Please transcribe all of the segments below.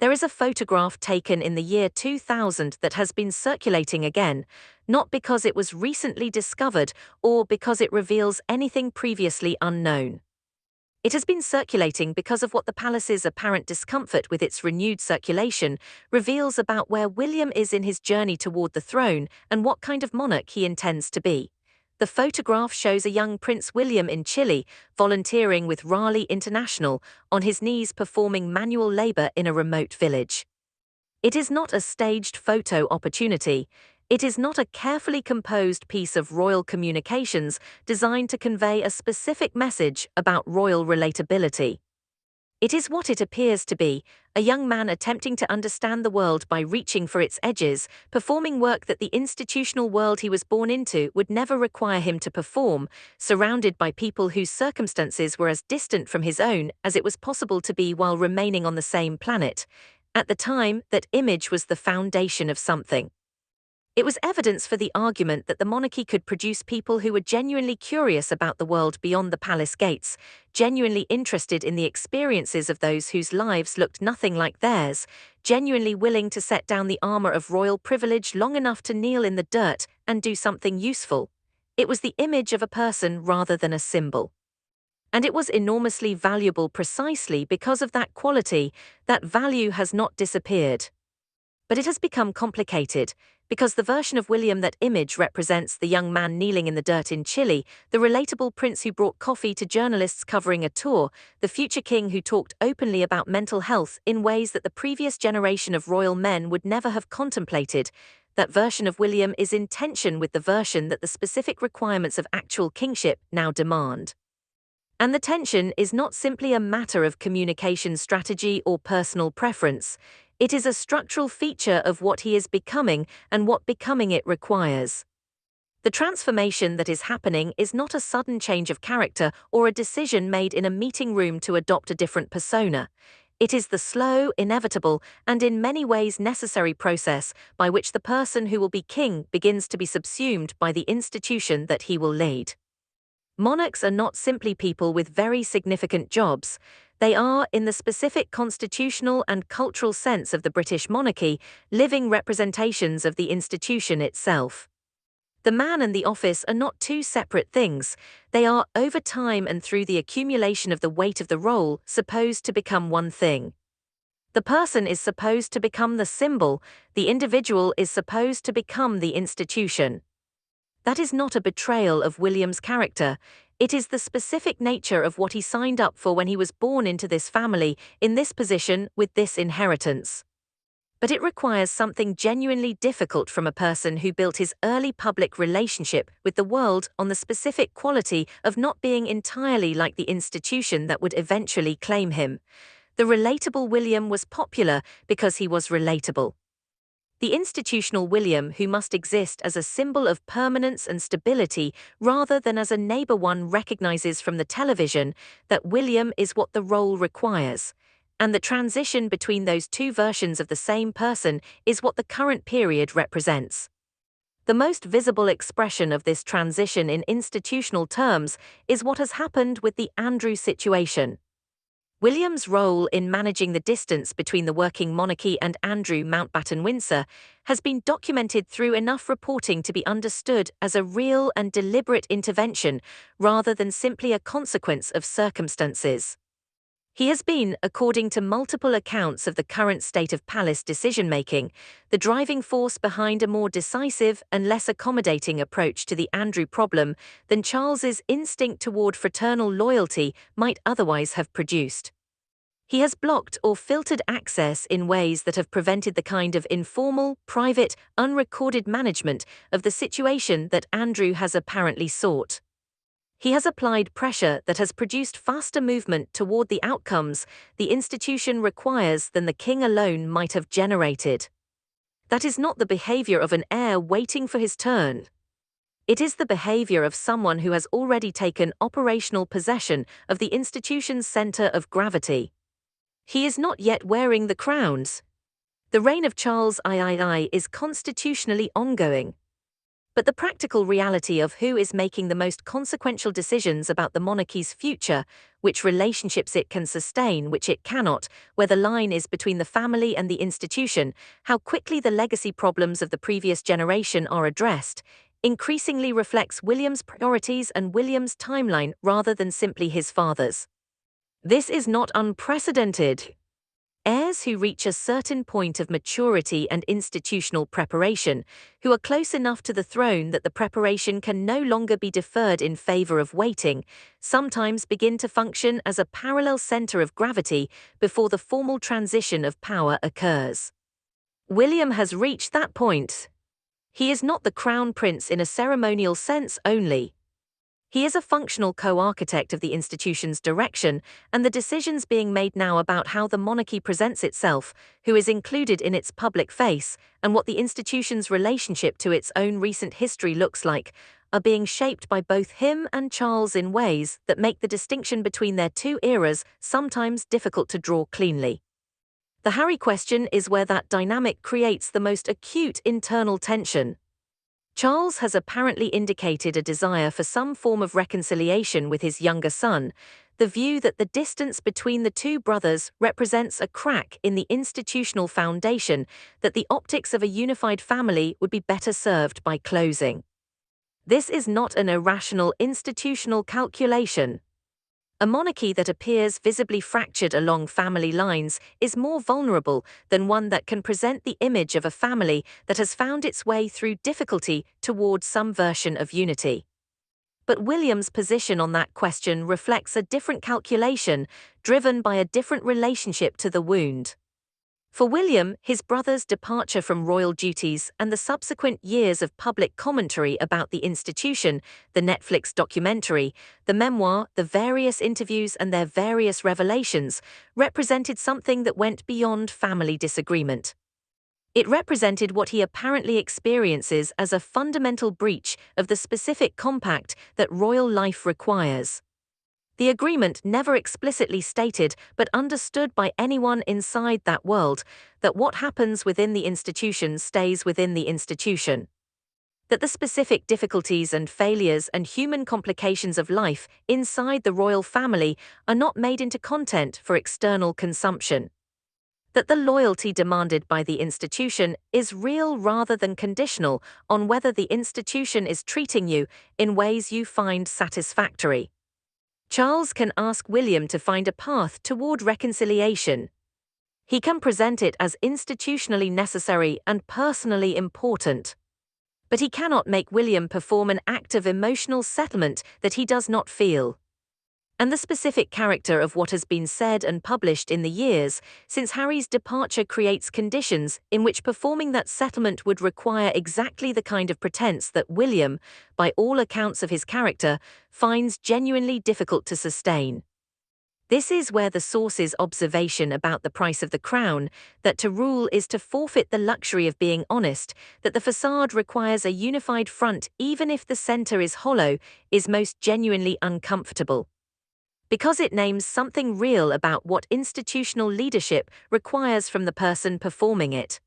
There is a photograph taken in the year 2000 that has been circulating again, not because it was recently discovered or because it reveals anything previously unknown. It has been circulating because of what the palace's apparent discomfort with its renewed circulation reveals about where William is in his journey toward the throne and what kind of monarch he intends to be. The photograph shows a young Prince William in Chile, volunteering with Raleigh International, on his knees performing manual labor in a remote village. It is not a staged photo opportunity. It is not a carefully composed piece of royal communications designed to convey a specific message about royal relatability. It is what it appears to be, a young man attempting to understand the world by reaching for its edges, performing work that the institutional world he was born into would never require him to perform, surrounded by people whose circumstances were as distant from his own as it was possible to be while remaining on the same planet. At the time, that image was the foundation of something. It was evidence for the argument that the monarchy could produce people who were genuinely curious about the world beyond the palace gates, genuinely interested in the experiences of those whose lives looked nothing like theirs, genuinely willing to set down the armor of royal privilege long enough to kneel in the dirt and do something useful. It was the image of a person rather than a symbol. And it was enormously valuable precisely because of that quality. That value has not disappeared. But it has become complicated, because the version of William that image represents, the young man kneeling in the dirt in Chile, the relatable prince who brought coffee to journalists covering a tour, the future king who talked openly about mental health in ways that the previous generation of royal men would never have contemplated. That version of William is in tension with the version that the specific requirements of actual kingship now demand. And the tension is not simply a matter of communication strategy or personal preference. It is a structural feature of what he is becoming and what becoming it requires. The transformation that is happening is not a sudden change of character or a decision made in a meeting room to adopt a different persona. It is the slow, inevitable, and in many ways necessary process by which the person who will be king begins to be subsumed by the institution that he will lead. Monarchs are not simply people with very significant jobs. They are, in the specific constitutional and cultural sense of the British monarchy, living representations of the institution itself. The man and the office are not two separate things. They are, over time and through the accumulation of the weight of the role, supposed to become one thing. The person is supposed to become the symbol, the individual is supposed to become the institution. That is not a betrayal of William's character. It is the specific nature of what he signed up for when he was born into this family, in this position, with this inheritance. But it requires something genuinely difficult from a person who built his early public relationship with the world on the specific quality of not being entirely like the institution that would eventually claim him. The relatable William was popular because he was relatable. The institutional William who must exist as a symbol of permanence and stability rather than as a neighbor, one recognizes from the television that William is what the role requires. And the transition between those two versions of the same person is what the current period represents. The most visible expression of this transition in institutional terms is what has happened with the Andrew situation. William's role in managing the distance between the working monarchy and Andrew Mountbatten-Windsor has been documented through enough reporting to be understood as a real and deliberate intervention rather than simply a consequence of circumstances. He has been, according to multiple accounts of the current state of palace decision-making, the driving force behind a more decisive and less accommodating approach to the Andrew problem than Charles's instinct toward fraternal loyalty might otherwise have produced. He has blocked or filtered access in ways that have prevented the kind of informal, private, unrecorded management of the situation that Andrew has apparently sought. He has applied pressure that has produced faster movement toward the outcomes the institution requires than the king alone might have generated. That is not the behavior of an heir waiting for his turn. It is the behavior of someone who has already taken operational possession of the institution's center of gravity. He is not yet wearing the crowns. The reign of Charles III is constitutionally ongoing. But the practical reality of who is making the most consequential decisions about the monarchy's future, which relationships it can sustain, which it cannot, where the line is between the family and the institution, how quickly the legacy problems of the previous generation are addressed, increasingly reflects William's priorities and William's timeline rather than simply his father's. This is not unprecedented. Heirs who reach a certain point of maturity and institutional preparation, who are close enough to the throne that the preparation can no longer be deferred in favor of waiting, sometimes begin to function as a parallel center of gravity before the formal transition of power occurs. William has reached that point. He is not the crown prince in a ceremonial sense only. He is a functional co-architect of the institution's direction and the decisions being made now about how the monarchy presents itself, who is included in its public face, and what the institution's relationship to its own recent history looks like, are being shaped by both him and Charles in ways that make the distinction between their two eras sometimes difficult to draw cleanly. The Harry question is where that dynamic creates the most acute internal tension. Charles has apparently indicated a desire for some form of reconciliation with his younger son, the view that the distance between the two brothers represents a crack in the institutional foundation that the optics of a unified family would be better served by closing. This is not an irrational institutional calculation. A monarchy that appears visibly fractured along family lines is more vulnerable than one that can present the image of a family that has found its way through difficulty towards some version of unity. But William's position on that question reflects a different calculation, driven by a different relationship to the wound. For William, his brother's departure from royal duties and the subsequent years of public commentary about the institution, the Netflix documentary, the memoir, the various interviews and their various revelations, represented something that went beyond family disagreement. It represented what he apparently experiences as a fundamental breach of the specific compact that royal life requires. The agreement never explicitly stated but understood by anyone inside that world that what happens within the institution stays within the institution. That the specific difficulties and failures and human complications of life inside the royal family are not made into content for external consumption. That the loyalty demanded by the institution is real rather than conditional on whether the institution is treating you in ways you find satisfactory. Charles can ask William to find a path toward reconciliation. He can present it as institutionally necessary and personally important. But he cannot make William perform an act of emotional settlement that he does not feel. And the specific character of what has been said and published in the years since Harry's departure creates conditions in which performing that settlement would require exactly the kind of pretense that William, by all accounts of his character, finds genuinely difficult to sustain. This is where the source's observation about the price of the crown, that to rule is to forfeit the luxury of being honest, that the facade requires a unified front even if the center is hollow, is most genuinely uncomfortable. Because it names something real about what institutional leadership requires from the person performing it.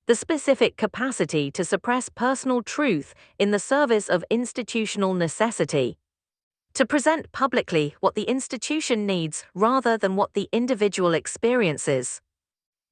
The specific capacity to suppress personal truth in the service of institutional necessity. To present publicly what the institution needs rather than what the individual experiences.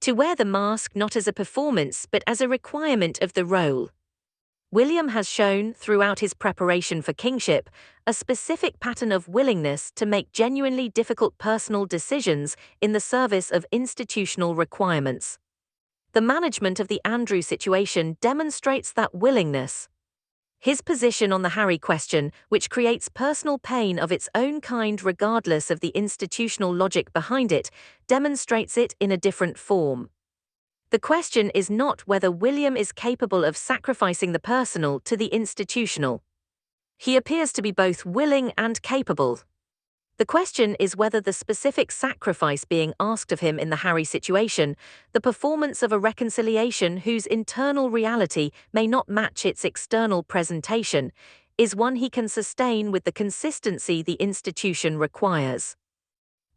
To wear the mask not as a performance but as a requirement of the role. William has shown, throughout his preparation for kingship, a specific pattern of willingness to make genuinely difficult personal decisions in the service of institutional requirements. The management of the Andrew situation demonstrates that willingness. His position on the Harry question, which creates personal pain of its own kind regardless of the institutional logic behind it, demonstrates it in a different form. The question is not whether William is capable of sacrificing the personal to the institutional. He appears to be both willing and capable. The question is whether the specific sacrifice being asked of him in the Harry situation, the performance of a reconciliation whose internal reality may not match its external presentation, is one he can sustain with the consistency the institution requires.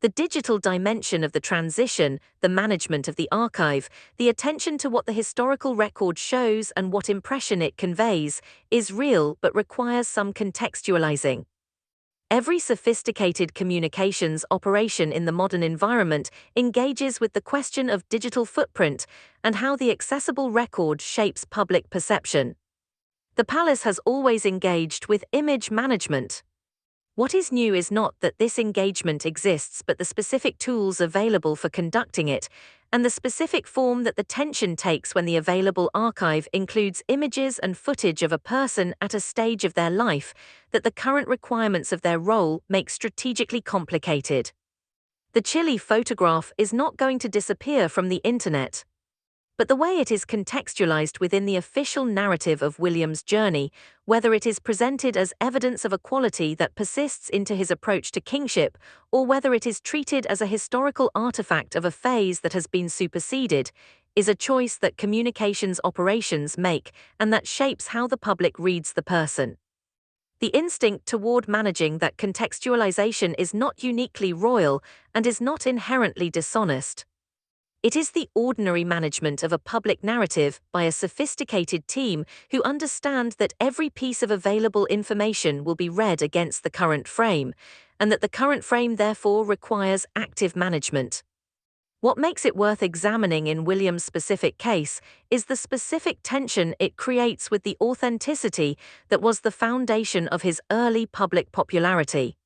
The digital dimension of the transition, the management of the archive, the attention to what the historical record shows and what impression it conveys, is real but requires some contextualizing. Every sophisticated communications operation in the modern environment engages with the question of digital footprint and how the accessible record shapes public perception. The palace has always engaged with image management. What is new is not that this engagement exists but the specific tools available for conducting it, and the specific form that the tension takes when the available archive includes images and footage of a person at a stage of their life that the current requirements of their role make strategically complicated. The Chile photograph is not going to disappear from the internet. But the way it is contextualized within the official narrative of William's journey, whether it is presented as evidence of a quality that persists into his approach to kingship, or whether it is treated as a historical artifact of a phase that has been superseded, is a choice that communications operations make and that shapes how the public reads the person. The instinct toward managing that contextualization is not uniquely royal and is not inherently dishonest. It is the ordinary management of a public narrative by a sophisticated team who understand that every piece of available information will be read against the current frame, and that the current frame therefore requires active management. What makes it worth examining in William's specific case is the specific tension it creates with the authenticity that was the foundation of his early public popularity.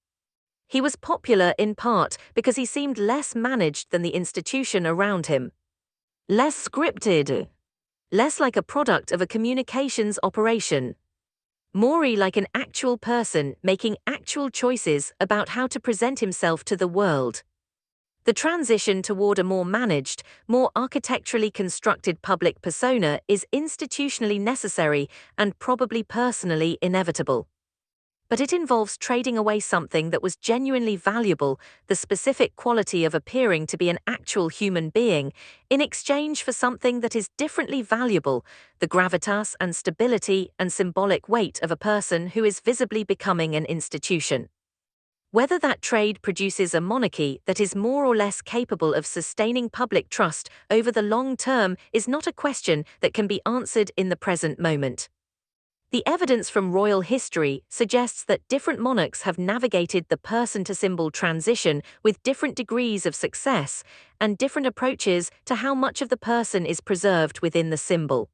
He was popular in part because he seemed less managed than the institution around him. Less scripted. Less like a product of a communications operation. More like an actual person making actual choices about how to present himself to the world. The transition toward a more managed, more architecturally constructed public persona is institutionally necessary and probably personally inevitable. But it involves trading away something that was genuinely valuable, the specific quality of appearing to be an actual human being, in exchange for something that is differently valuable, the gravitas and stability and symbolic weight of a person who is visibly becoming an institution. Whether that trade produces a monarchy that is more or less capable of sustaining public trust over the long term is not a question that can be answered in the present moment. The evidence from royal history suggests that different monarchs have navigated the person-to-symbol transition with different degrees of success and different approaches to how much of the person is preserved within the symbol.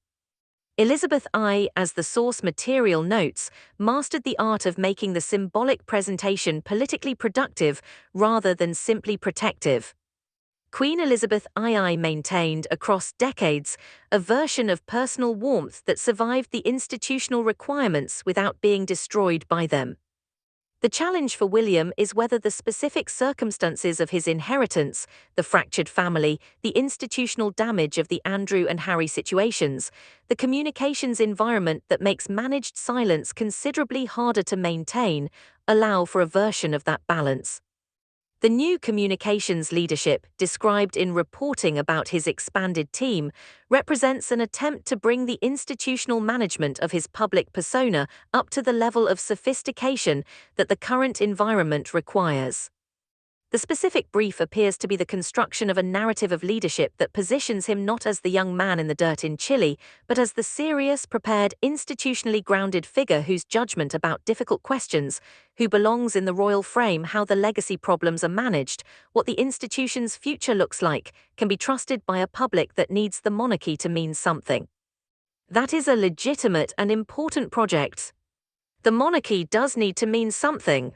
Elizabeth I, as the source material notes, mastered the art of making the symbolic presentation politically productive rather than simply protective. Queen Elizabeth II maintained, across decades, a version of personal warmth that survived the institutional requirements without being destroyed by them. The challenge for William is whether the specific circumstances of his inheritance, the fractured family, the institutional damage of the Andrew and Harry situations, the communications environment that makes managed silence considerably harder to maintain, allow for a version of that balance. The new communications leadership, described in reporting about his expanded team, represents an attempt to bring the institutional management of his public persona up to the level of sophistication that the current environment requires. The specific brief appears to be the construction of a narrative of leadership that positions him not as the young man in the dirt in Chile, but as the serious, prepared, institutionally grounded figure whose judgment about difficult questions, who belongs in the royal frame, how the legacy problems are managed, what the institution's future looks like, can be trusted by a public that needs the monarchy to mean something. That is a legitimate and important project. The monarchy does need to mean something.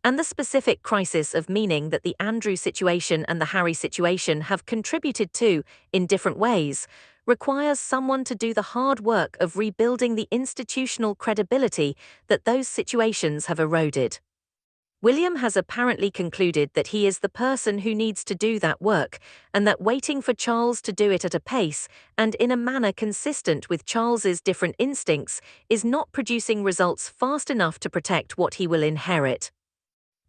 And the specific crisis of meaning that the Andrew situation and the Harry situation have contributed to, in different ways, requires someone to do the hard work of rebuilding the institutional credibility that those situations have eroded. William has apparently concluded that he is the person who needs to do that work, and that waiting for Charles to do it at a pace and in a manner consistent with Charles's different instincts is not producing results fast enough to protect what he will inherit.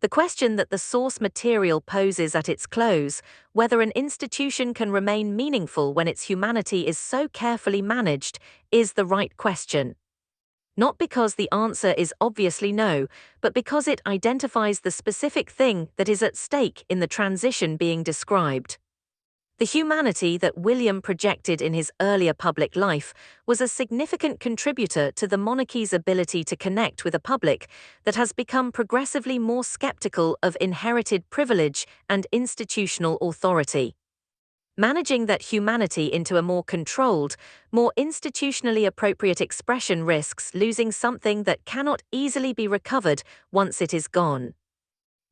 The question that the source material poses at its close, whether an institution can remain meaningful when its humanity is so carefully managed, is the right question. not because the answer is obviously no, but because it identifies the specific thing that is at stake in the transition being described. The humanity that William projected in his earlier public life was a significant contributor to the monarchy's ability to connect with a public that has become progressively more skeptical of inherited privilege and institutional authority. Managing that humanity into a more controlled, more institutionally appropriate expression risks losing something that cannot easily be recovered once it is gone.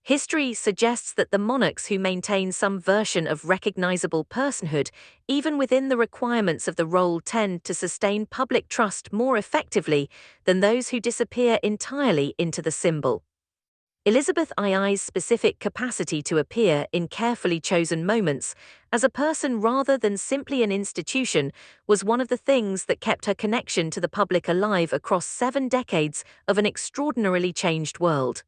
History suggests that the monarchs who maintain some version of recognizable personhood, even within the requirements of the role, tend to sustain public trust more effectively than those who disappear entirely into the symbol. Elizabeth II's specific capacity to appear in carefully chosen moments as a person rather than simply an institution was one of the things that kept her connection to the public alive across 7 decades of an extraordinarily changed world.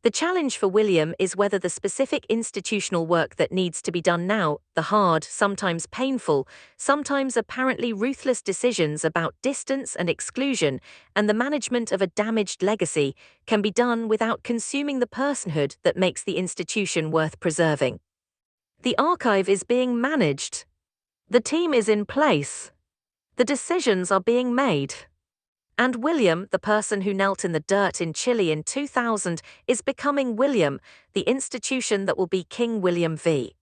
The challenge for William is whether the specific institutional work that needs to be done now, the hard, sometimes painful, sometimes apparently ruthless decisions about distance and exclusion and the management of a damaged legacy, can be done without consuming the personhood that makes the institution worth preserving. The archive is being managed. The team is in place. The decisions are being made. And William, the person who knelt in the dirt in Chile in 2000, is becoming William, the institution that will be King William V.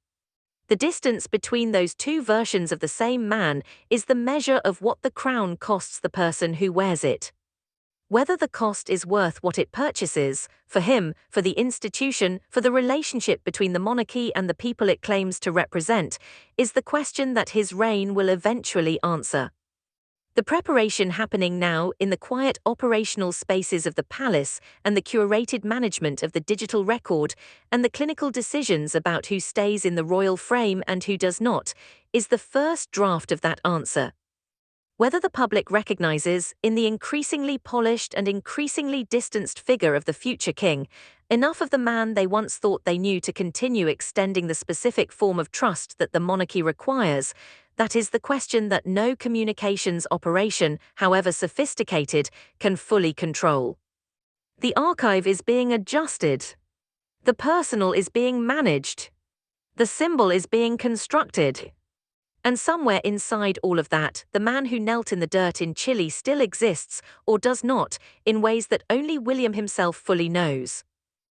The distance between those two versions of the same man is the measure of what the crown costs the person who wears it. Whether the cost is worth what it purchases, for him, for the institution, for the relationship between the monarchy and the people it claims to represent, is the question that his reign will eventually answer. The preparation happening now in the quiet operational spaces of the palace and the curated management of the digital record and the clinical decisions about who stays in the royal frame and who does not is the first draft of that answer. Whether the public recognizes, in the increasingly polished and increasingly distanced figure of the future king, enough of the man they once thought they knew to continue extending the specific form of trust that the monarchy requires, that is the question that no communications operation, however sophisticated, can fully control. The archive is being adjusted. The personal is being managed. The symbol is being constructed. And somewhere inside all of that, the man who knelt in the dirt in Chile still exists, or does not, in ways that only William himself fully knows.